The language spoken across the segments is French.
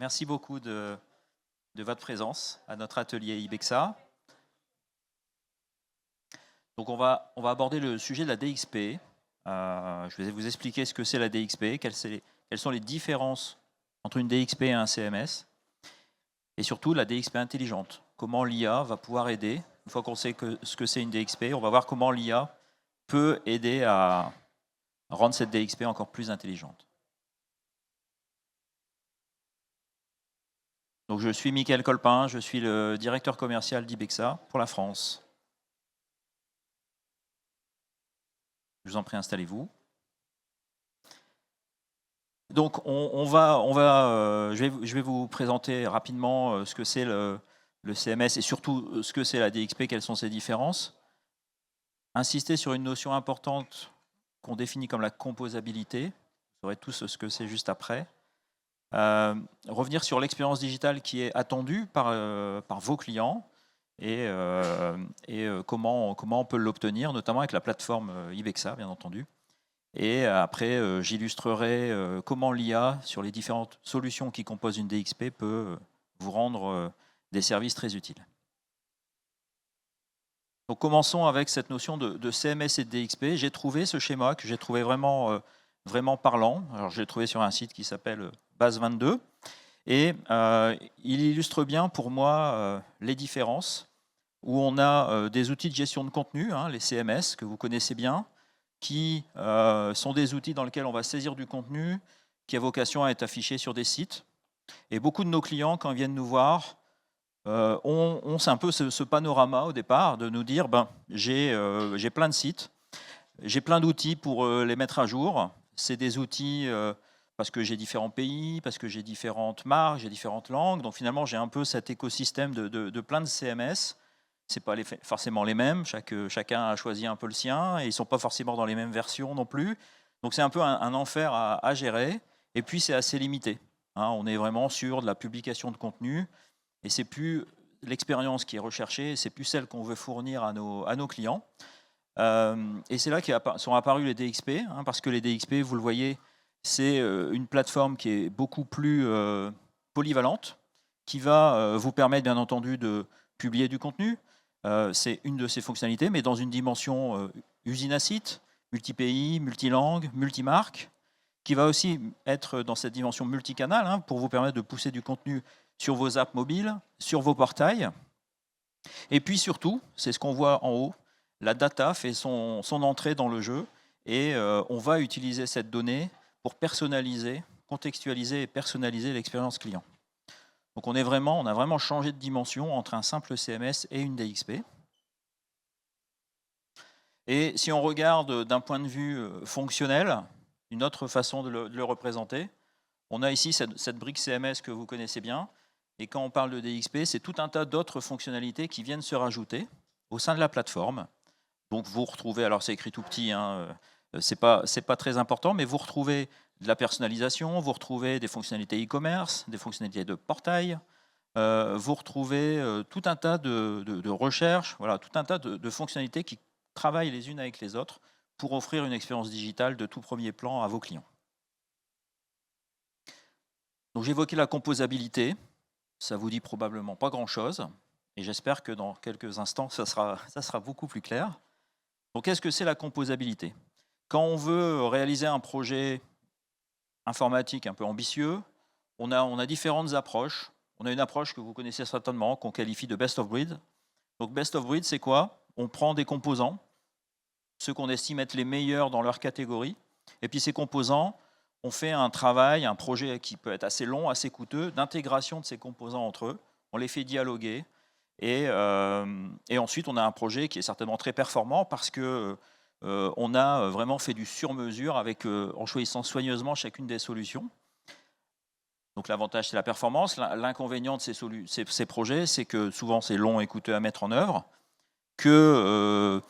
Merci beaucoup de votre présence à notre atelier IBEXA. Donc on va aborder le sujet de la DXP. Je vais vous expliquer ce que c'est la DXP, quelles sont les différences entre une DXP et un CMS, et surtout la DXP intelligente. Comment l'IA va pouvoir aider. Une fois qu'on sait ce que c'est une DXP, on va voir comment l'IA peut aider à rendre cette DXP encore plus intelligente. Donc je suis Mickaël Colpin, je suis le directeur commercial d'IBEXA pour la France. Je vous en prie, installez-vous. Donc je vais vous présenter rapidement ce que c'est le CMS et surtout ce que c'est la DXP, quelles sont ses différences. Insister sur une notion importante qu'on définit comme la composabilité. Vous saurez tous ce que c'est juste après. Revenir sur l'expérience digitale qui est attendue par vos clients et comment on peut l'obtenir, notamment avec la plateforme IBEXA, bien entendu. Et après, j'illustrerai comment l'IA, sur les différentes solutions qui composent une DXP, peut vous rendre des services très utiles. Donc commençons avec cette notion de CMS et de DXP. J'ai trouvé ce schéma que j'ai trouvé vraiment parlant. Alors, je l'ai trouvé sur un site qui s'appelle Base22. Et il illustre bien pour moi les différences, où on a des outils de gestion de contenu, les CMS, que vous connaissez bien, qui sont des outils dans lesquels on va saisir du contenu qui a vocation à être affiché sur des sites. Et beaucoup de nos clients, quand ils viennent nous voir, ont un peu ce panorama au départ de nous dire j'ai plein de sites, j'ai plein d'outils pour les mettre à jour. C'est des outils parce que j'ai différents pays, parce que j'ai différentes marques, j'ai différentes langues. Donc finalement, j'ai un peu cet écosystème de plein de CMS. Ce n'est pas forcément les mêmes, chacun a choisi un peu le sien, et ils ne sont pas forcément dans les mêmes versions non plus. Donc c'est un peu un enfer à gérer, et puis c'est assez limité. On est vraiment sur de la publication de contenu, et c'est plus l'expérience qui est recherchée, c'est plus celle qu'on veut fournir à nos clients. Et c'est là sont apparus les DXP, parce que les DXP, vous le voyez, c'est une plateforme qui est beaucoup plus polyvalente, qui va vous permettre bien entendu de publier du contenu. C'est une de ses fonctionnalités, mais dans une dimension usine à site, multi-pays, multilangue, multimarque, qui va aussi être dans cette dimension multicanal, pour vous permettre de pousser du contenu sur vos apps mobiles, sur vos portails. Et puis surtout, c'est ce qu'on voit en haut, la data fait son entrée dans le jeu, et on va utiliser cette donnée pour personnaliser, contextualiser et personnaliser l'expérience client. Donc on a vraiment changé de dimension entre un simple CMS et une DXP. Et si on regarde d'un point de vue fonctionnel, une autre façon de le représenter, on a ici cette brique CMS que vous connaissez bien. Et quand on parle de DXP, c'est tout un tas d'autres fonctionnalités qui viennent se rajouter au sein de la plateforme. Donc vous retrouvez, alors c'est écrit tout petit, c'est pas très important, mais vous retrouvez de la personnalisation, vous retrouvez des fonctionnalités e-commerce, des fonctionnalités de portail, vous retrouvez tout un tas de recherches, voilà, tout un tas de fonctionnalités qui travaillent les unes avec les autres pour offrir une expérience digitale de tout premier plan à vos clients. Donc j'évoquais la composabilité, ça vous dit probablement pas grand-chose, et j'espère que dans quelques instants, ça sera beaucoup plus clair. Donc qu'est-ce que c'est la composabilité? Quand on veut réaliser un projet informatique un peu ambitieux, on a différentes approches. On a une approche que vous connaissez certainement, qu'on qualifie de best of breed. Donc best of breed, c'est quoi? On prend des composants, ceux qu'on estime être les meilleurs dans leur catégorie, et puis ces composants, on fait un travail, un projet qui peut être assez long, assez coûteux, d'intégration de ces composants entre eux. On les fait dialoguer, et ensuite on a un projet qui est certainement très performant parce que on a vraiment fait du sur-mesure en choisissant soigneusement chacune des solutions. Donc l'avantage, c'est la performance. L'inconvénient de ces projets, c'est que souvent c'est long et coûteux à mettre en œuvre, que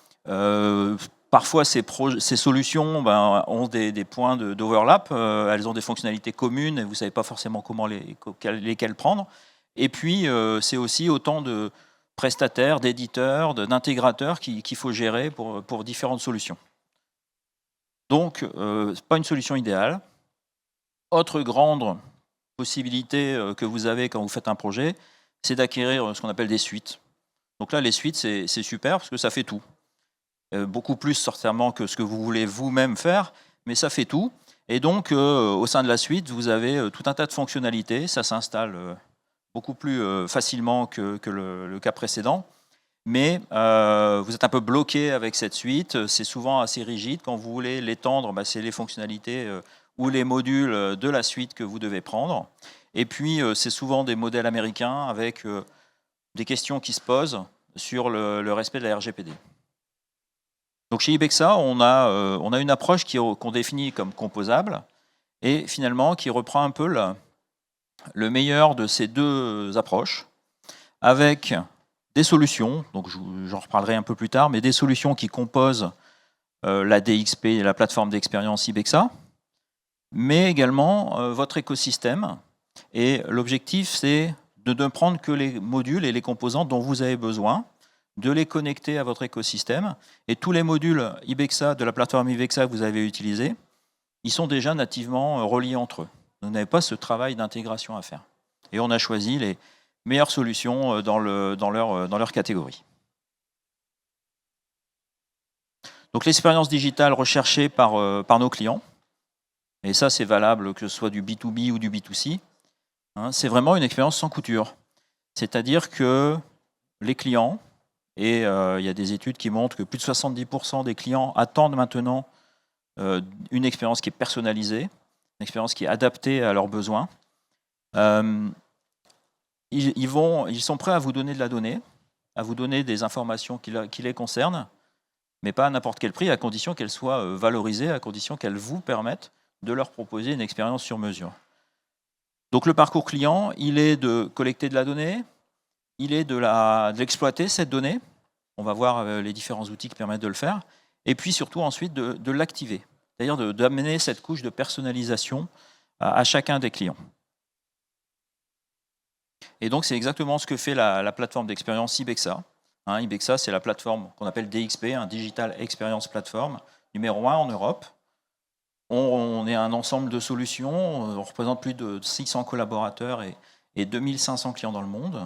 parfois ces solutions ont des points d'overlap, elles ont des fonctionnalités communes et vous ne savez pas forcément lesquelles prendre. Et puis c'est aussi autant de prestataires, d'éditeurs, d'intégrateurs qu'il faut gérer pour différentes solutions. Donc, ce n'est pas une solution idéale. Autre grande possibilité que vous avez quand vous faites un projet, c'est d'acquérir ce qu'on appelle des suites. Donc là, les suites, c'est super parce que ça fait tout. Beaucoup plus certainement que ce que vous voulez vous-même faire, mais ça fait tout. Et donc, au sein de la suite, vous avez tout un tas de fonctionnalités. Ça s'installe beaucoup plus facilement que le cas précédent. Mais vous êtes un peu bloqué avec cette suite. C'est souvent assez rigide. Quand vous voulez l'étendre, c'est les fonctionnalités ou les modules de la suite que vous devez prendre. Et puis, c'est souvent des modèles américains avec des questions qui se posent sur le respect de la RGPD. Donc chez Ibexa, on a une approche qu'on définit comme composable et finalement qui reprend un peu le meilleur de ces deux approches avec des solutions, donc j'en reparlerai un peu plus tard, mais des solutions qui composent la DXP, la plateforme d'expérience Ibexa, mais également votre écosystème. Et l'objectif, c'est de ne prendre que les modules et les composants dont vous avez besoin, de les connecter à votre écosystème. Et tous les modules Ibexa, de la plateforme Ibexa que vous avez utilisés, ils sont déjà nativement reliés entre eux. Vous n'avez pas ce travail d'intégration à faire. Et on a choisi les meilleures solutions dans leur catégorie. Donc l'expérience digitale recherchée par nos clients, et ça c'est valable que ce soit du B2B ou du B2C, c'est vraiment une expérience sans couture. C'est-à-dire que les clients, et il y a des études qui montrent que plus de 70% des clients attendent maintenant une expérience qui est personnalisée, une expérience qui est adaptée à leurs besoins. Ils sont prêts à vous donner de la donnée, à vous donner des informations qui les concernent, mais pas à n'importe quel prix, à condition qu'elles soient valorisées, à condition qu'elles vous permettent de leur proposer une expérience sur mesure. Donc le parcours client, il est de collecter de la donnée, il est de l'exploiter, cette donnée. On va voir les différents outils qui permettent de le faire. Et puis surtout ensuite de l'activer, c'est-à-dire d'amener cette couche de personnalisation à chacun des clients. Et donc c'est exactement ce que fait la plateforme d'expérience Ibexa. Ibexa, c'est la plateforme qu'on appelle DXP, un Digital Experience Platform, numéro 1 en Europe. On est un ensemble de solutions, on représente plus de 600 collaborateurs et 2500 clients dans le monde.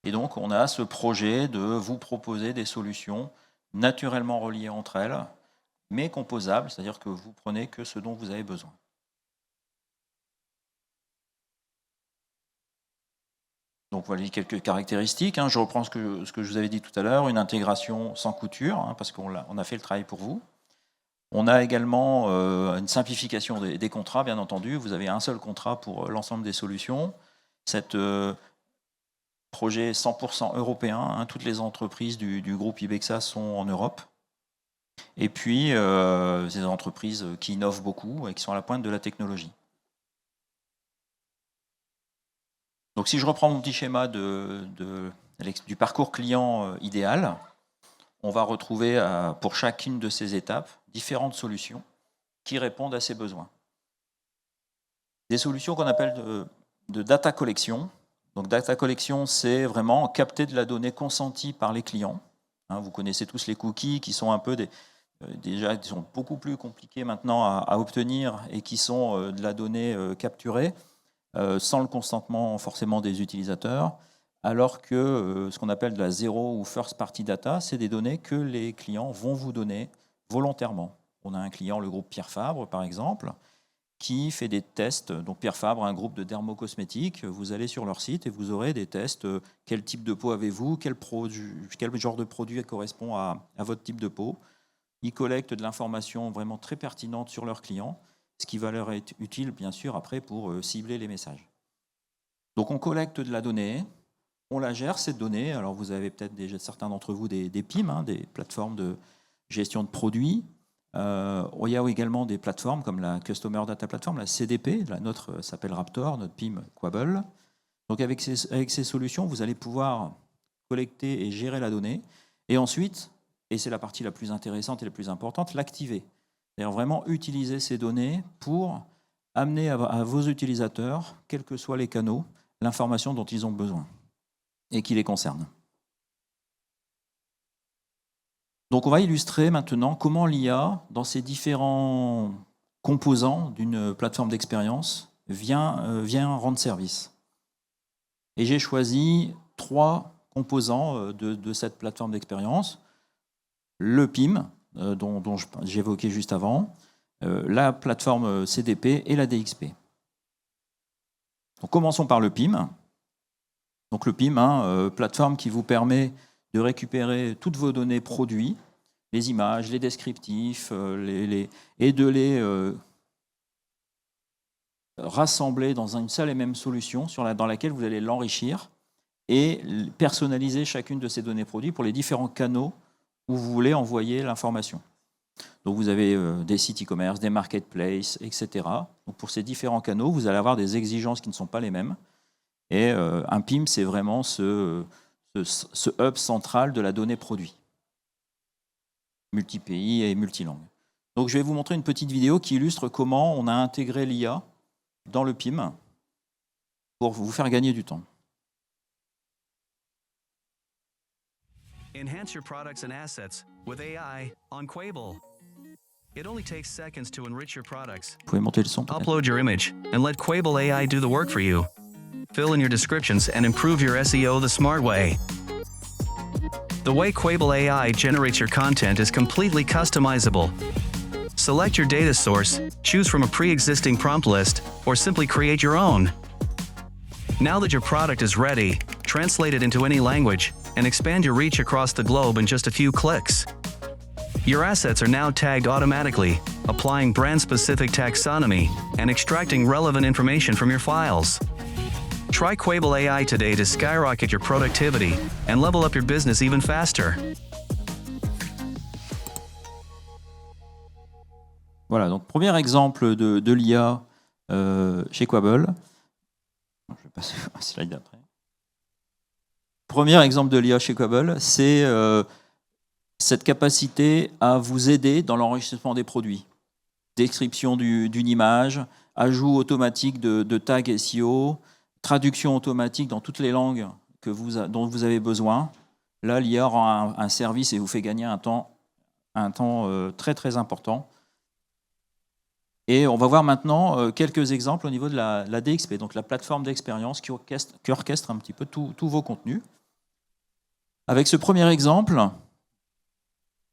Et donc on a ce projet de vous proposer des solutions naturellement reliées entre elles, mais composables, c'est-à-dire que vous prenez que ce dont vous avez besoin. Donc voilà quelques caractéristiques. Je reprends ce que je vous avais dit tout à l'heure, une intégration sans couture, parce qu'on a fait le travail pour vous. On a également une simplification des contrats, bien entendu. Vous avez un seul contrat pour l'ensemble des solutions. Cet projet 100% européen, toutes les entreprises du groupe Ibexa sont en Europe. Et puis, des entreprises qui innovent beaucoup et qui sont à la pointe de la technologie. Donc si je reprends mon petit schéma du parcours client idéal, on va retrouver pour chacune de ces étapes différentes solutions qui répondent à ces besoins. Des solutions qu'on appelle de data collection. Donc data collection, c'est vraiment capter de la donnée consentie par les clients. Vous connaissez tous les cookies qui sont un peu déjà qui sont beaucoup plus compliqués maintenant à obtenir et qui sont de la donnée capturée sans le consentement forcément des utilisateurs. Alors que ce qu'on appelle de la zero ou first party data, c'est des données que les clients vont vous donner volontairement. On a un client, le groupe Pierre Fabre par exemple, qui fait des tests. Donc Pierre Fabre, un groupe de dermocosmétiques, vous allez sur leur site et vous aurez des tests. Quel type de peau avez-vous ? Quel genre de produit correspond à votre type de peau ? Ils collectent de l'information vraiment très pertinente sur leurs clients, ce qui va leur être utile bien sûr après pour cibler les messages. Donc on collecte de la donnée, on la gère, cette donnée. Alors vous avez peut-être déjà certains d'entre vous des PIM, des plateformes de gestion de produits. Il y a également des plateformes comme la Customer Data Platform, la CDP, la nôtre s'appelle Raptor, notre PIM Quable. Donc avec ces solutions, vous allez pouvoir collecter et gérer la donnée. Et ensuite, et c'est la partie la plus intéressante et la plus importante, l'activer. C'est-à-dire vraiment utiliser ces données pour amener à vos utilisateurs, quels que soient les canaux, l'information dont ils ont besoin et qui les concerne. Donc on va illustrer maintenant comment l'IA, dans ses différents composants d'une plateforme d'expérience, vient rendre service. Et j'ai choisi 3 composants de cette plateforme d'expérience. Le PIM, dont j'évoquais juste avant, la plateforme CDP et la DXP. Donc, commençons par le PIM. Donc le PIM, plateforme qui vous permet de récupérer toutes vos données produits, les images, les descriptifs, et de les rassembler dans une seule et même solution dans laquelle vous allez l'enrichir et personnaliser chacune de ces données produits pour les différents canaux où vous voulez envoyer l'information. Donc vous avez des sites e-commerce, des marketplaces, etc. Donc pour ces différents canaux, vous allez avoir des exigences qui ne sont pas les mêmes. Et un PIM, c'est vraiment ce hub central de la donnée produit, multi-pays et multilangue. Donc je vais vous montrer une petite vidéo qui illustre comment on a intégré l'IA dans le PIM pour vous faire gagner du temps. Enhance your products and assets with AI on Quable. It only takes seconds to enrich your products. Vous pouvez monter le son. Upload your image and let Quable AI do the work for you. Fill in your descriptions and improve your SEO the smart way. The way Quable AI generates your content is completely customizable. Select your data source, choose from a pre-existing prompt list, or simply create your own. Now that your product is ready, translate it into any language and expand your reach across the globe in just a few clicks. Your assets are now tagged automatically, applying brand-specific taxonomy and extracting relevant information from your files. Try Quable AI today to skyrocket your productivity and level up your business even faster. Voilà, donc premier exemple de l'IA chez Quable. Je vais passer au slide d'après. Premier exemple de l'IA chez Quable, c'est cette capacité à vous aider dans l'enrichissement des produits. Description d'une image, ajout automatique de tags SEO, traduction automatique dans toutes les langues dont vous avez besoin. Là, l'IA rend un service et vous fait gagner un temps très très important. Et on va voir maintenant quelques exemples au niveau de la DXP, donc la plateforme d'expérience qui orchestre un petit peu tous vos contenus. Avec ce premier exemple,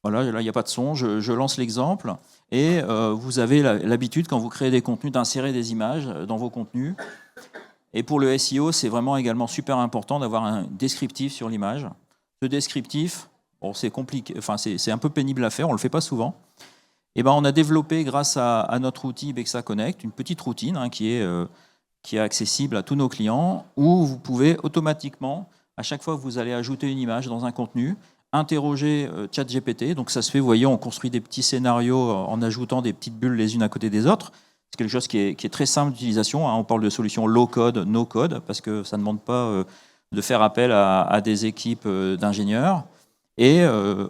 voilà, là il n'y a pas de son, je lance l'exemple, et vous avez l'habitude, quand vous créez des contenus, d'insérer des images dans vos contenus. Et pour le SEO, c'est vraiment également super important d'avoir un descriptif sur l'image. Ce descriptif, bon, c'est compliqué, enfin c'est un peu pénible à faire, on ne le fait pas souvent. Et ben, on a développé, grâce à notre outil Ibexa Connect, une petite routine qui est accessible à tous nos clients, où vous pouvez automatiquement, à chaque fois que vous allez ajouter une image dans un contenu, interroger ChatGPT. Donc ça se fait, vous voyez, on construit des petits scénarios en ajoutant des petites bulles les unes à côté des autres. C'est quelque chose qui est très simple d'utilisation. On parle de solutions low-code, no-code, parce que ça ne demande pas de faire appel à des équipes d'ingénieurs. Et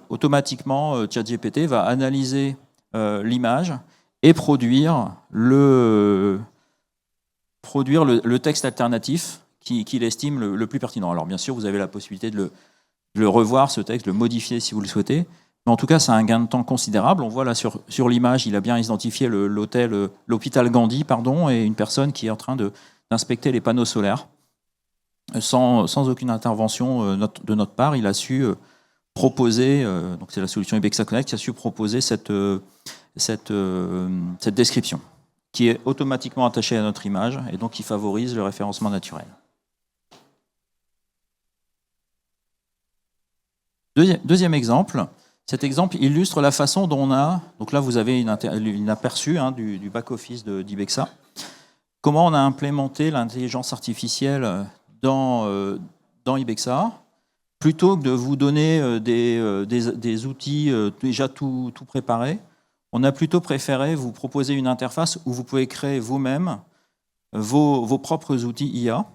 automatiquement, ChatGPT va analyser l'image et produire le texte alternatif qu'il estime le plus pertinent. Alors bien sûr, vous avez la possibilité de le revoir, ce texte, de le modifier si vous le souhaitez. Mais en tout cas, c'est un gain de temps considérable. On voit là sur l'image, il a bien identifié l'hôpital Gandhi, et une personne qui est en train d'inspecter les panneaux solaires. Sans aucune intervention de notre part, il a su proposer, donc c'est la solution Ibexa Connect, qui a su proposer cette description, qui est automatiquement attachée à notre image et donc qui favorise le référencement naturel. Deuxième exemple. Cet exemple illustre la façon dont on a, donc là vous avez une aperçu du back-office d'Ibexa, comment on a implémenté l'intelligence artificielle dans Ibexa, plutôt que de vous donner des outils déjà tout préparés. On a plutôt préféré vous proposer une interface où vous pouvez créer vous-même vos propres outils IA.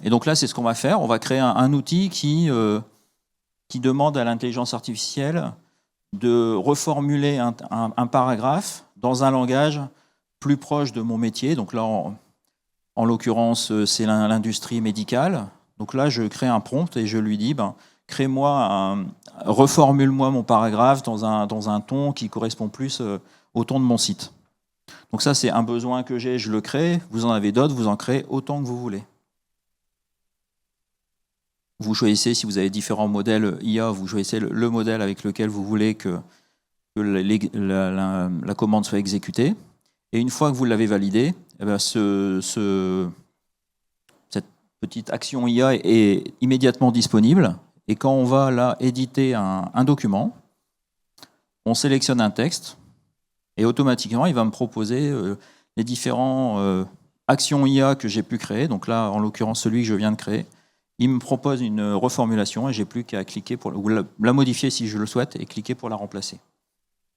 Et donc là, c'est ce qu'on va faire. On va créer un outil qui demande à l'intelligence artificielle de reformuler un paragraphe dans un langage plus proche de mon métier. Donc là, en l'occurrence, c'est l'industrie médicale. Donc là, je crée un prompt et je lui dis, reformule-moi mon paragraphe dans un ton qui correspond plus au ton de mon site. Donc ça, c'est un besoin que j'ai, je le crée. Vous en avez d'autres, vous en créez autant que vous voulez. Vous choisissez, si vous avez différents modèles IA, vous choisissez le modèle avec lequel vous voulez que la commande soit exécutée. Et une fois que vous l'avez validée, eh bien cette petite action IA est immédiatement disponible. Et quand on va là éditer un document, on sélectionne un texte et automatiquement, il va me proposer les différentes actions IA que j'ai pu créer. Donc là, en l'occurrence, celui que je viens de créer. Il me propose une reformulation et j'ai plus qu'à cliquer ou la modifier si je le souhaite et cliquer pour la remplacer.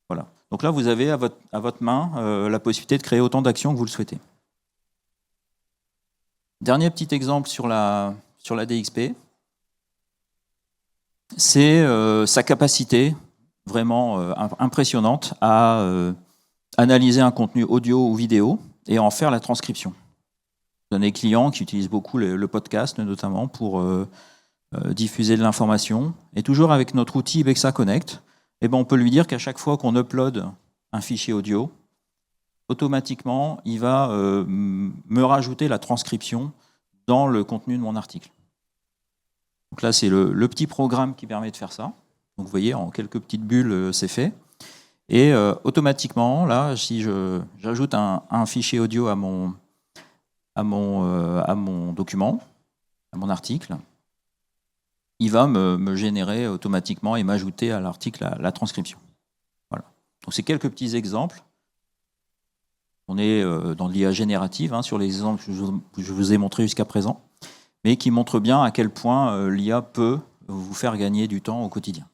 Voilà. Donc là, vous avez à votre main la possibilité de créer autant d'actions que vous le souhaitez. Dernier petit exemple sur la DXP, c'est sa capacité vraiment impressionnante à analyser un contenu audio ou vidéo et en faire la transcription. Vous avez des clients qui utilisent beaucoup le podcast, notamment pour diffuser de l'information. Et toujours avec notre outil Ibexa Connect, eh ben, on peut lui dire qu'à chaque fois qu'on upload un fichier audio, automatiquement, il va me rajouter la transcription dans le contenu de mon article. Donc là, c'est le petit programme qui permet de faire ça. Donc vous voyez, en quelques petites bulles, c'est fait. Et automatiquement, là, si j'ajoute un fichier audio à mon document, à mon article, il va me générer automatiquement et m'ajouter à l'article la transcription. Voilà. Donc c'est quelques petits exemples. On est dans l'IA générative, sur les exemples que je vous ai montrés jusqu'à présent, mais qui montrent bien à quel point l'IA peut vous faire gagner du temps au quotidien.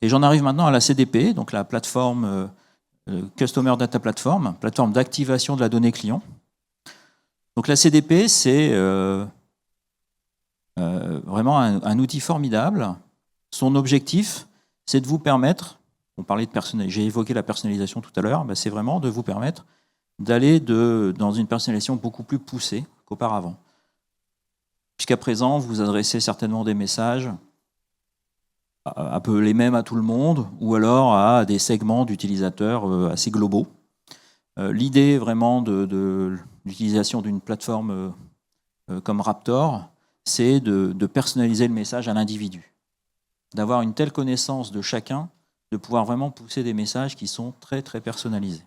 Et j'en arrive maintenant à la CDP, donc la plateforme Customer Data Platform, plateforme d'activation de la donnée client. Donc la CDP, c'est vraiment un outil formidable. Son objectif, c'est de vous permettre, j'ai évoqué la personnalisation tout à l'heure, c'est vraiment de vous permettre d'aller dans une personnalisation beaucoup plus poussée qu'auparavant. Jusqu'à présent, vous adressez certainement des messages un peu les mêmes à tout le monde, ou alors à des segments d'utilisateurs assez globaux. L'idée vraiment de l'utilisation d'une plateforme comme Raptor, c'est de personnaliser le message à l'individu, d'avoir une telle connaissance de chacun, de pouvoir vraiment pousser des messages qui sont très très personnalisés.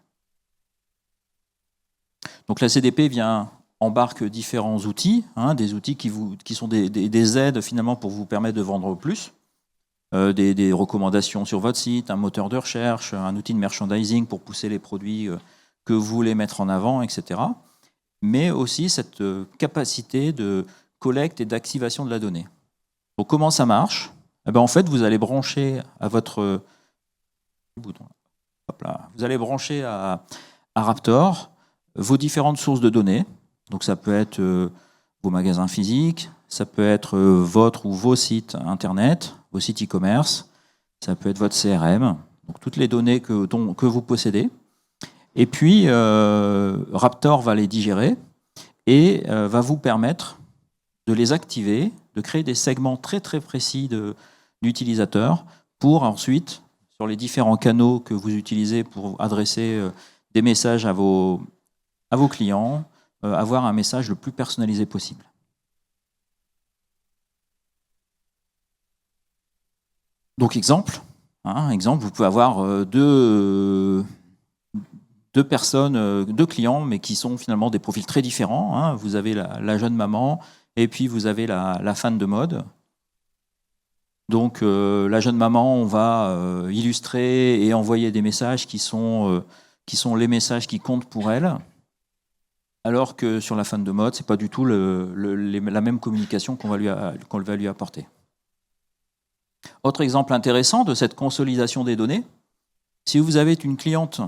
Donc la CDP embarque différents outils, des outils qui sont des aides finalement pour vous permettre de vendre plus. Des recommandations sur votre site, un moteur de recherche, un outil de merchandising pour pousser les produits que vous voulez mettre en avant, etc. Mais aussi cette capacité de collecte et d'activation de la donnée. Donc comment ça marche ? En fait, vous allez brancher à votre bouton. Vous allez brancher à Raptor vos différentes sources de données. Donc ça peut être vos magasins physiques, ça peut être votre ou vos sites internet, vos sites e-commerce, ça peut être votre CRM, donc toutes les données que vous possédez. Et puis, Raptor va les digérer et va vous permettre de les activer, de créer des segments très très précis d'utilisateurs pour ensuite, sur les différents canaux que vous utilisez pour adresser des messages à vos clients, avoir un message le plus personnalisé possible. Donc exemple, vous pouvez avoir deux personnes, deux clients, mais qui sont finalement des profils très différents. Vous avez la jeune maman et puis vous avez la fan de mode. Donc la jeune maman, on va illustrer et envoyer des messages qui sont les messages qui comptent pour elle, alors que sur la fan de mode, c'est pas du tout la même communication qu'on va lui apporter. Autre exemple intéressant de cette consolidation des données, si vous avez une cliente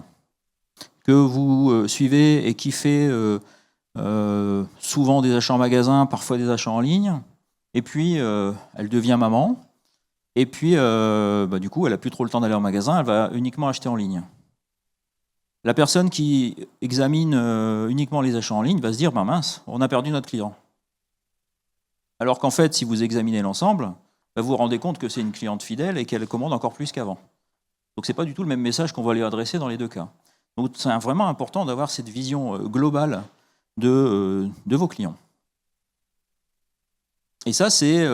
que vous suivez et qui fait souvent des achats en magasin, parfois des achats en ligne, et puis elle devient maman, et puis du coup elle n'a plus trop le temps d'aller en magasin, elle va uniquement acheter en ligne. La personne qui examine uniquement les achats en ligne va se dire mince, on a perdu notre client. Alors qu'en fait, si vous examinez l'ensemble, vous vous rendez compte que c'est une cliente fidèle et qu'elle commande encore plus qu'avant. Donc, ce n'est pas du tout le même message qu'on va lui adresser dans les deux cas. Donc, c'est vraiment important d'avoir cette vision globale de vos clients. Et ça, c'est,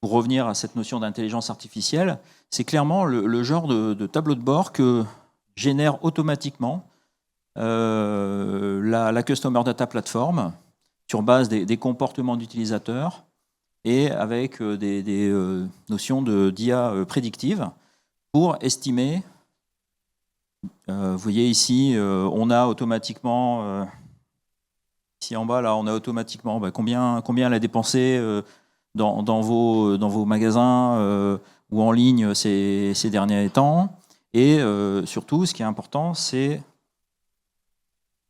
pour revenir à cette notion d'intelligence artificielle, c'est clairement le genre de tableau de bord que génère automatiquement la Customer Data Platform sur base des comportements d'utilisateurs et avec des notions d'IA prédictive pour estimer. Vous voyez ici, on a automatiquement, ici en bas, là, on a automatiquement combien elle a dépensé dans vos magasins ou en ligne ces derniers temps. Et surtout, ce qui est important, c'est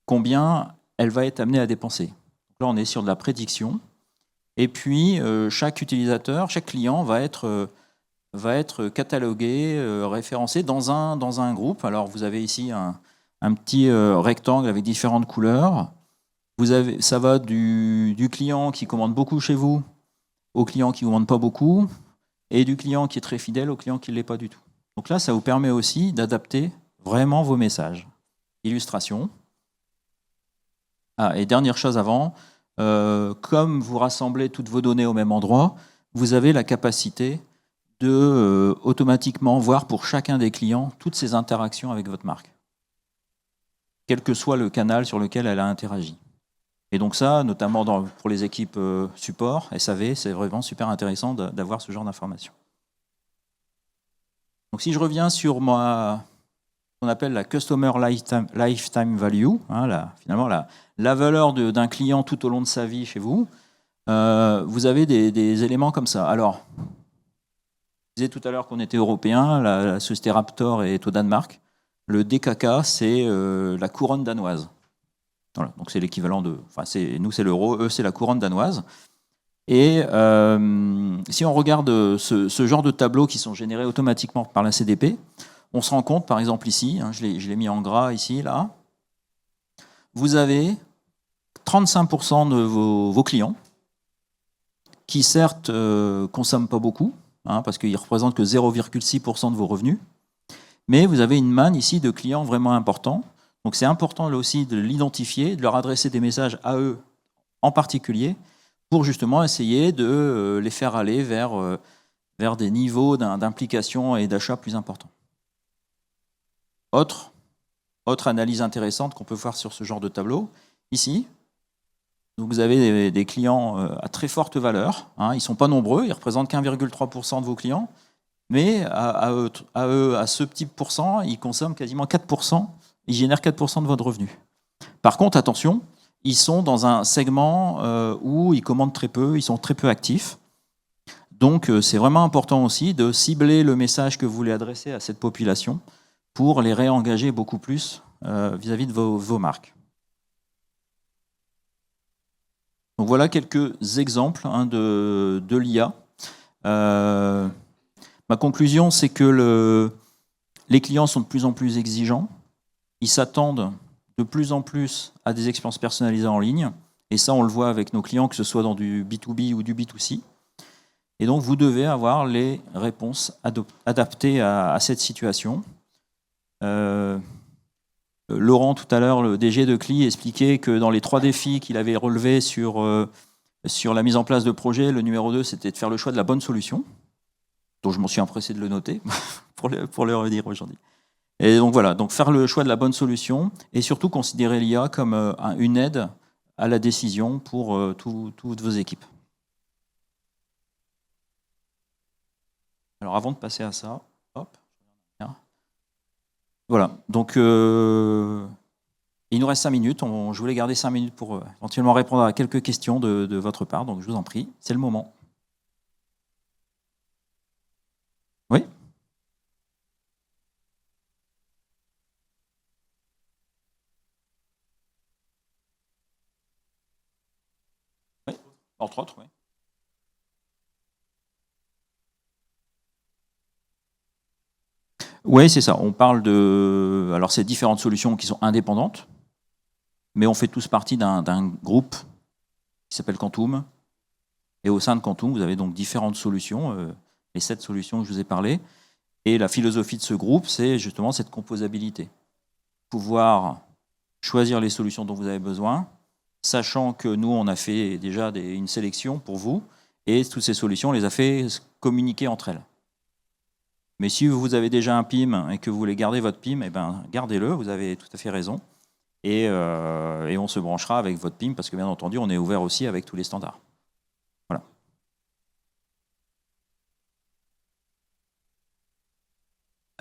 combien elle va être amenée à dépenser. Donc là, on est sur de la prédiction. Et puis, chaque utilisateur, chaque client va être catalogué, référencé dans un groupe. Alors, vous avez ici un petit rectangle avec différentes couleurs. Ça va du client qui commande beaucoup chez vous au client qui ne commande pas beaucoup et du client qui est très fidèle au client qui ne l'est pas du tout. Donc là, ça vous permet aussi d'adapter vraiment vos messages. Illustration. Et dernière chose avant, comme vous rassemblez toutes vos données au même endroit, vous avez la capacité de automatiquement voir pour chacun des clients toutes ces interactions avec votre marque, quel que soit le canal sur lequel elle a interagi. Et donc ça, notamment pour les équipes support, SAV, c'est vraiment super intéressant d'avoir ce genre d'informations. Donc si je reviens sur ce qu'on appelle la Customer Lifetime Value, finalement la valeur d'un client tout au long de sa vie chez vous, vous avez des éléments comme ça. Alors, je disais tout à l'heure qu'on était européen, la société Raptor est au Danemark. Le DKK, c'est la couronne danoise. Voilà, donc c'est l'équivalent de... nous, c'est l'euro, eux, c'est la couronne danoise. Et si on regarde ce genre de tableaux qui sont générés automatiquement par la CDP, on se rend compte, par exemple ici, je l'ai mis en gras ici, là, vous avez 35% de vos clients qui, certes, consomment pas beaucoup, parce qu'ils ne représentent que 0,6% de vos revenus, mais vous avez une manne ici de clients vraiment importants. Donc c'est important là aussi de l'identifier, de leur adresser des messages à eux en particulier, pour justement essayer de les faire aller vers des niveaux d'implication et d'achat plus importants. Autre analyse intéressante qu'on peut voir sur ce genre de tableau, ici, donc vous avez des clients à très forte valeur, ils ne sont pas nombreux, ils représentent qu'1,3% de vos clients, mais à ce petit pourcent, ils consomment quasiment 4%, ils génèrent 4% de votre revenu. Par contre, attention, ils sont dans un segment où ils commandent très peu, ils sont très peu actifs. Donc, c'est vraiment important aussi de cibler le message que vous voulez adresser à cette population pour les réengager beaucoup plus vis-à-vis de vos marques. Donc, voilà quelques exemples de l'IA. Ma conclusion, c'est que les clients sont de plus en plus exigeants. Ils s'attendent de plus en plus à des expériences personnalisées en ligne. Et ça, on le voit avec nos clients, que ce soit dans du B2B ou du B2C. Et donc, vous devez avoir les réponses adaptées à cette situation. Laurent, tout à l'heure, le DG de CLI, expliquait que dans les 3 défis qu'il avait relevés sur la mise en place de projet, le numéro 2, c'était de faire le choix de la bonne solution. Donc, je m'en suis empressé de le noter pour le redire aujourd'hui. Et donc voilà, donc faire le choix de la bonne solution et surtout considérer l'IA comme une aide à la décision pour toutes vos équipes. Alors avant de passer à ça, hop, voilà, donc il nous reste 5 minutes, je voulais garder 5 minutes pour éventuellement répondre à quelques questions de votre part, donc je vous en prie, c'est le moment. Oui ? Oui, entre autres, oui. Oui, c'est ça. On parle de... Alors, c'est différentes solutions qui sont indépendantes, mais on fait tous partie d'un groupe qui s'appelle Quantum. Et au sein de Quantum, vous avez donc différentes solutions, les 7 solutions que je vous ai parlé. Et la philosophie de ce groupe, c'est justement cette composabilité. Pouvoir choisir les solutions dont vous avez besoin, sachant que nous, on a fait déjà une sélection pour vous, et toutes ces solutions, on les a fait communiquer entre elles. Mais si vous avez déjà un PIM et que vous voulez garder votre PIM, eh ben, gardez-le, vous avez tout à fait raison. Et on se branchera avec votre PIM, parce que bien entendu, on est ouvert aussi avec tous les standards. Voilà.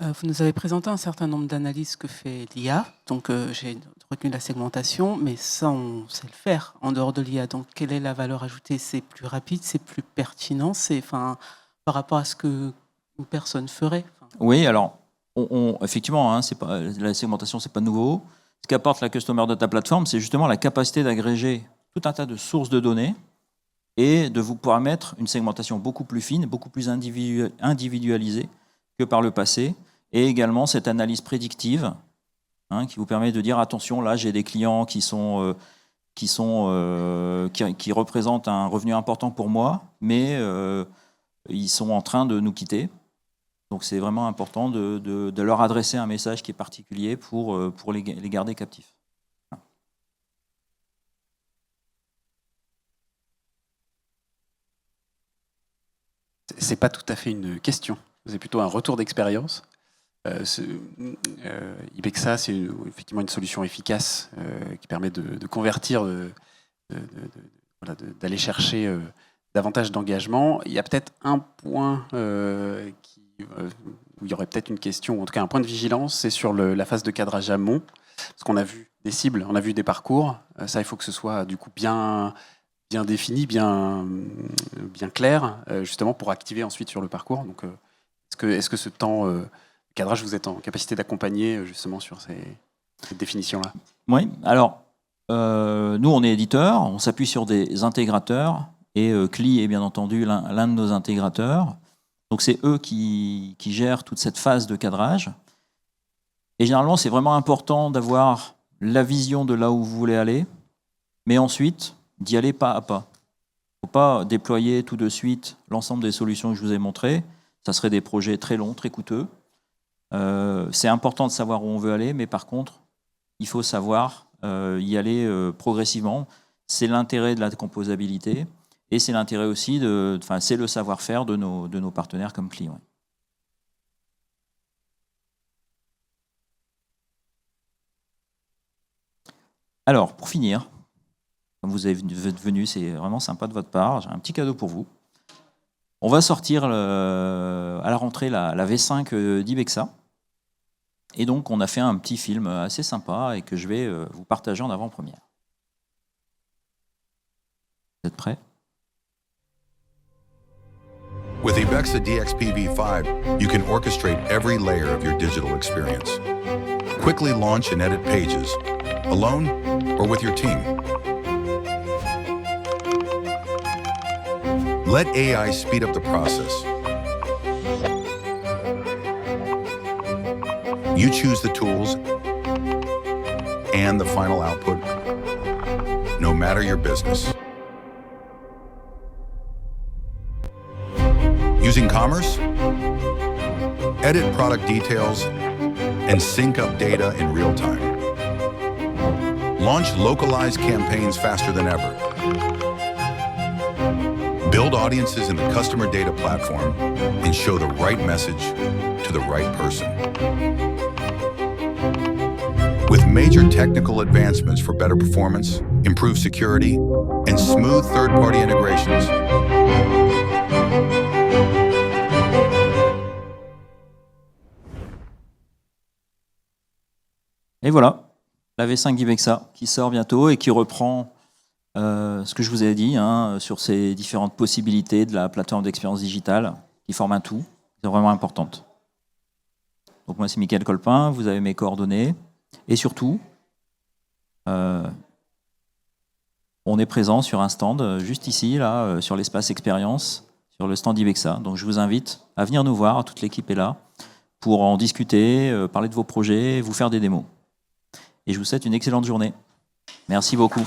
Vous nous avez présenté un certain nombre d'analyses que fait l'IA. Donc, j'ai retenu la segmentation, mais ça, on sait le faire en dehors de l'IA. Donc, quelle est la valeur ajoutée? C'est plus rapide, c'est plus pertinent, c'est par rapport à ce qu'une personne ferait. Oui, alors, effectivement, hein, la segmentation, c'est pas nouveau. Ce qu'apporte la Customer Data Platform, c'est justement la capacité d'agréger tout un tas de sources de données et de vous pouvoir mettre une segmentation beaucoup plus fine, beaucoup plus individualisée que par le passé, et également cette analyse prédictive, hein, qui vous permet de dire attention, là j'ai des clients qui représentent un revenu important pour moi, mais ils sont en train de nous quitter. Donc c'est vraiment important de leur adresser un message qui est particulier pour les garder captifs. C'est pas tout à fait une question, c'est plutôt un retour d'expérience. Ibexa, c'est effectivement une solution efficace qui permet de convertir, d'aller chercher davantage d'engagement. Il y a peut-être un point où il y aurait peut-être une question, ou en tout cas un point de vigilance, c'est sur la phase de cadrage amont, parce qu'on a vu des cibles, on a vu des parcours. Ça, il faut que ce soit du coup bien défini, bien clair, justement pour activer ensuite sur le parcours. Donc, est-ce que ce temps cadrage, vous êtes en capacité d'accompagner justement sur cette définition-là? Oui, alors, nous, on est éditeur, on s'appuie sur des intégrateurs, et CLI est bien entendu l'un de nos intégrateurs. Donc, c'est eux qui gèrent toute cette phase de cadrage. Et généralement, c'est vraiment important d'avoir la vision de là où vous voulez aller, mais ensuite, d'y aller pas à pas. Il ne faut pas déployer tout de suite l'ensemble des solutions que je vous ai montrées. Ça serait des projets très longs, très coûteux. C'est important de savoir où on veut aller, mais par contre, il faut savoir y aller progressivement. C'est l'intérêt de la composabilité et c'est l'intérêt aussi c'est le savoir-faire de nos partenaires comme CLI. Ouais. Alors, pour finir, comme vous êtes venu, c'est vraiment sympa de votre part, j'ai un petit cadeau pour vous. On va sortir à la rentrée la V5 d'Ibexa. Et donc, on a fait un petit film assez sympa et que je vais vous partager en avant-première. Vous êtes prêts? With Ibexa DXP V5, you can orchestrate every layer of your digital experience. Quickly launch and edit pages, alone or with your team. Let AI speed up the process. You choose the tools and the final output, no matter your business. Using Commerce, edit product details, and sync up data in real time. Launch localized campaigns faster than ever. Build audiences in the customer data platform and show the right message to the right person. With major technical advancements for better performance, improved security, and smooth third-party integrations. Et voilà, la V5 d'Ibexa qui sort bientôt et qui reprend ce que je vous ai dit sur ces différentes possibilités de la plateforme d'expérience digitale qui forme un tout. C'est vraiment importante. Donc moi, c'est Mickaël Colpin, vous avez mes coordonnées. Et surtout, on est présent sur un stand juste ici, là, sur l'espace expérience, sur le stand Ibexa. Donc je vous invite à venir nous voir, toute l'équipe est là, pour en discuter, parler de vos projets, vous faire des démos. Et je vous souhaite une excellente journée. Merci beaucoup.